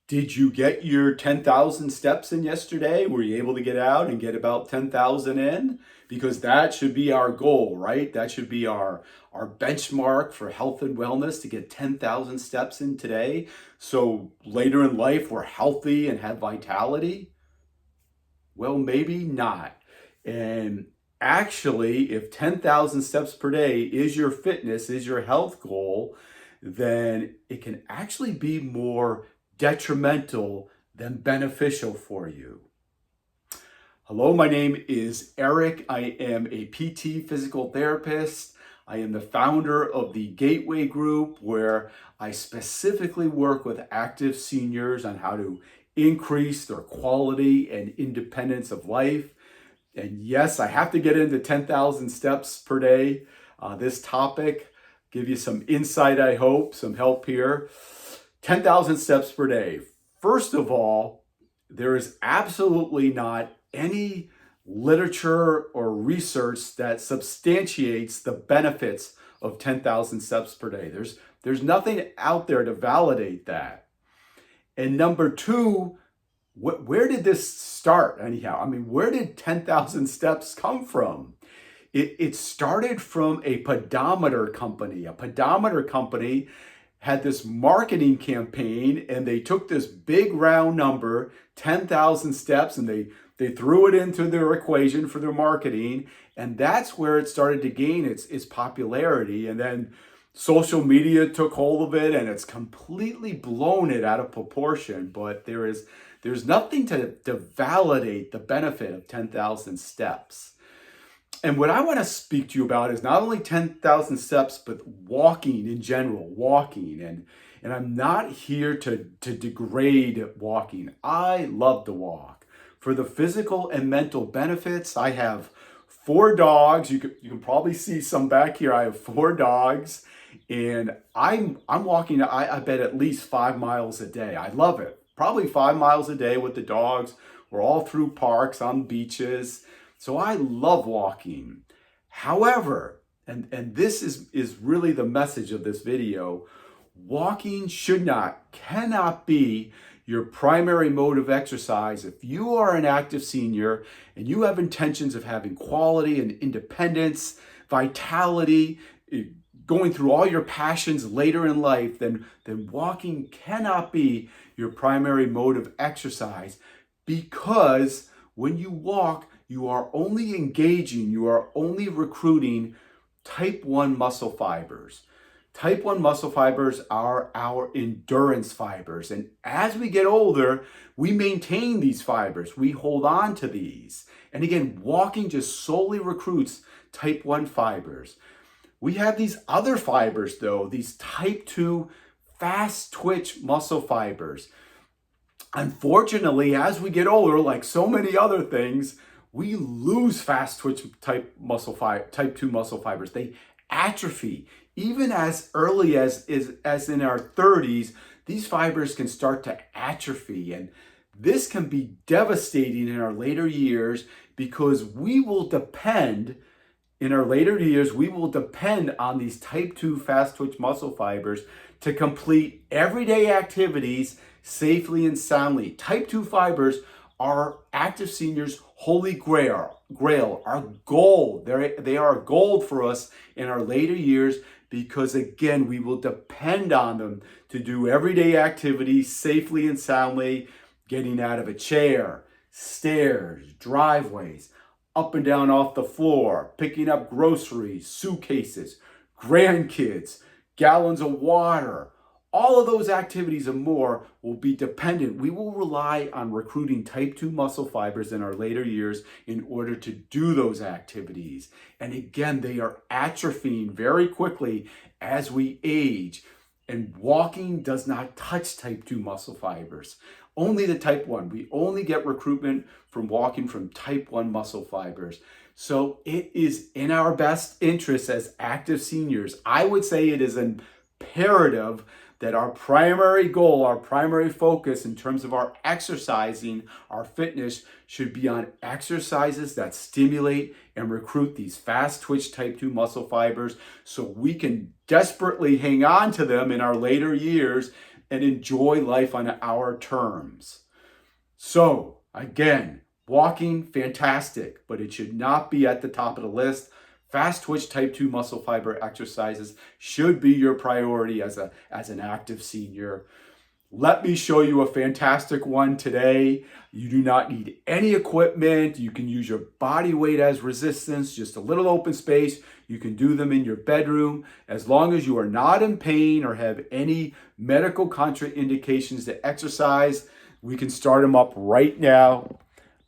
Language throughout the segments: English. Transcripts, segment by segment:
Did you get your 10,000 steps in yesterday? Were you able to get out and get about 10,000 in? Because that should be our goal, right? That should be our benchmark for health and wellness, to get 10,000 steps in today. So later in life, we're healthy and have vitality. Well, maybe not. And actually, if 10,000 steps per day is your fitness, is your health goal, then it can actually be more detrimental than beneficial for you. Hello, my name is Eric. I am a PT physical therapist. I am the founder of the Gateway Group, where I specifically work with active seniors on how to increase their quality and independence of life. And yes, I have to get into 10,000 steps per day. This topic, give you some insight, I hope, some help here. 10,000 steps per day. First of all, there is absolutely not any literature or research that substantiates the benefits of 10,000 steps per day. There's nothing out there to validate that. And number two, where did this start anyhow? I mean, where did 10,000 steps come from? It started from a pedometer company. A pedometer company had this marketing campaign, and they took this big round number, 10,000 steps, and they threw it into their equation for their marketing. And that's where it started to gain its popularity. And then social media took hold of it, and it's completely blown it out of proportion. But there's nothing to validate the benefit of 10,000 steps. And what I want to speak to you about is not only 10,000 steps, but walking in general, walking. And I'm not here to degrade walking. I love to walk. For the physical and mental benefits, I have 4 dogs. You can probably see some back here. I have 4 dogs, and I'm walking, I bet, at least 5 miles a day. I love it. Probably 5 miles a day with the dogs. We're all through parks, on beaches. So I love walking. However, and this is really the message of this video, walking cannot be your primary mode of exercise. If you are an active senior and you have intentions of having quality and independence, vitality, going through all your passions later in life, then walking cannot be your primary mode of exercise, because when you walk, you are only engaging, you are only recruiting type 1 muscle fibers. Type 1 muscle fibers are our endurance fibers. And as we get older, we maintain these fibers. We hold on to these. And again, walking just solely recruits type 1 fibers. We have these other fibers, though, these type 2 fast twitch muscle fibers. Unfortunately, as we get older, like so many other things, we lose fast twitch type 2 muscle fibers. They atrophy. Even as early as in our 30s, these fibers can start to atrophy. And this can be devastating in our later years, because in our later years, we will depend on these type 2 fast twitch muscle fibers to complete everyday activities safely and soundly. Type 2 fibers are active seniors' holy grail, our gold. They are gold for us in our later years, because again, we will depend on them to do everyday activities safely and soundly, getting out of a chair, stairs, driveways, up and down off the floor, picking up groceries, suitcases, grandkids, gallons of water. All of those activities and more will be dependent. We will rely on recruiting type 2 muscle fibers in our later years in order to do those activities. And again, they are atrophying very quickly as we age. And walking does not touch type 2 muscle fibers. Only the type 1. We only get recruitment from walking from type 1 muscle fibers. So it is in our best interest as active seniors. I would say it is imperative that our primary goal, our primary focus in terms of our exercising, our fitness, should be on exercises that stimulate and recruit these fast twitch type 2 muscle fibers, so we can desperately hang on to them in our later years and enjoy life on our terms. So again, walking, fantastic, but it should not be at the top of the list. Fast twitch type 2 muscle fiber exercises should be your priority as an active senior. Let me show you a fantastic one today. You do not need any equipment. You can use your body weight as resistance, just a little open space. You can do them in your bedroom as long as you are not in pain or have any medical contraindications to exercise. We can start them up right now.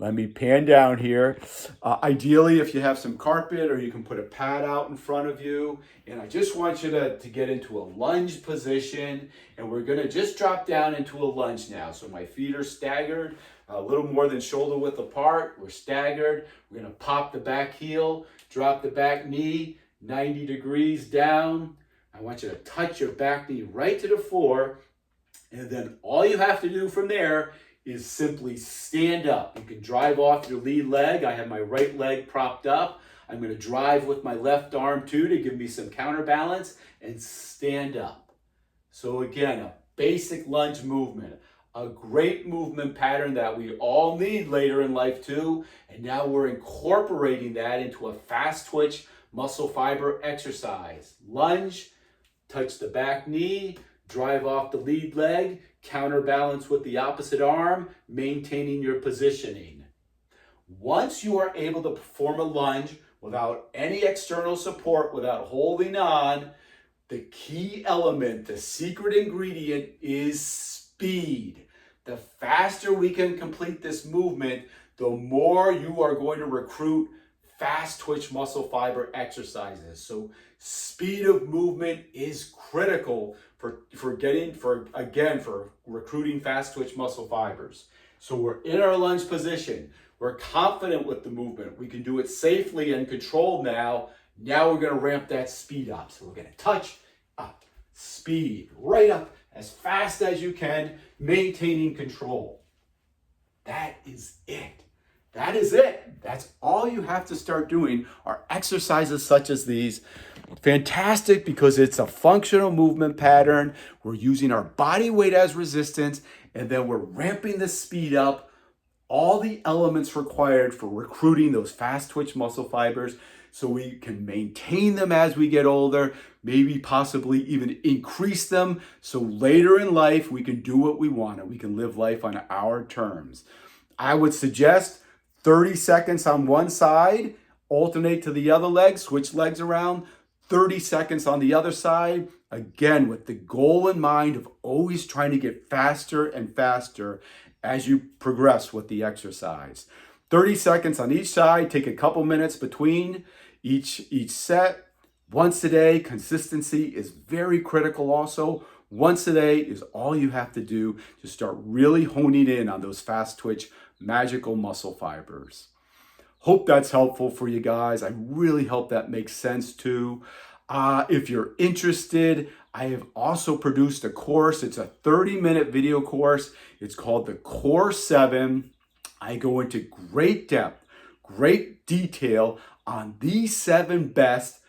Let me pan down here. Ideally, if you have some carpet or you can put a pad out in front of you. And I just want you to get into a lunge position. And we're gonna just drop down into a lunge now. So my feet are staggered, a little more than shoulder width apart. We're staggered. We're gonna pop the back heel, drop the back knee, 90 degrees down. I want you to touch your back knee right to the floor. And then all you have to do from there is simply stand up. You can drive off your lead leg. I have my right leg propped up. I'm gonna drive with my left arm too to give me some counterbalance and stand up. So again, a basic lunge movement, a great movement pattern that we all need later in life too. And now we're incorporating that into a fast twitch muscle fiber exercise. Lunge, touch the back knee, drive off the lead leg, counterbalance with the opposite arm, maintaining your positioning. Once you are able to perform a lunge without any external support, without holding on, the key element, the secret ingredient is speed. The faster we can complete this movement, the more you are going to recruit fast twitch muscle fiber exercises. So speed of movement is critical for recruiting fast twitch muscle fibers. So we're in our lunge position. We're confident with the movement. We can do it safely and controlled now. Now we're gonna ramp that speed up. So we're gonna touch up, speed, right up as fast as you can, maintaining control. That is it. That is it. That's all you have to start doing are exercises such as these. Fantastic because it's a functional movement pattern. We're using our body weight as resistance, and then we're ramping the speed up. All the elements required for recruiting those fast twitch muscle fibers so we can maintain them as we get older, maybe possibly even increase them so later in life we can do what we want and we can live life on our terms. I would suggest 30 seconds on one side, alternate to the other leg, switch legs around, 30 seconds on the other side, again, with the goal in mind of always trying to get faster and faster as you progress with the exercise. 30 seconds on each side, take a couple minutes between each set. Once a day, consistency is very critical also. Once a day is all you have to do to start really honing in on those fast twitch magical muscle fibers. Hope that's helpful for you guys. I really hope that makes sense too. If you're interested, I have also produced a course. It's a 30-minute video course. It's called the Core 7. I go into great depth, great detail on the 7 best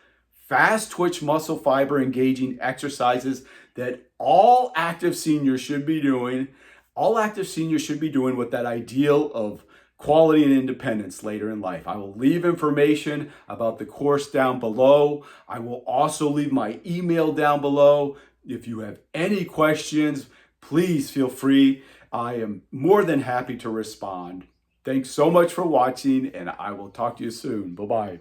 fast twitch muscle fiber engaging exercises that all active seniors should be doing. All active seniors should be doing with that ideal of quality and independence later in life. I will leave information about the course down below. I will also leave my email down below. If you have any questions, please feel free. I am more than happy to respond. Thanks so much for watching, and I will talk to you soon. Bye-bye.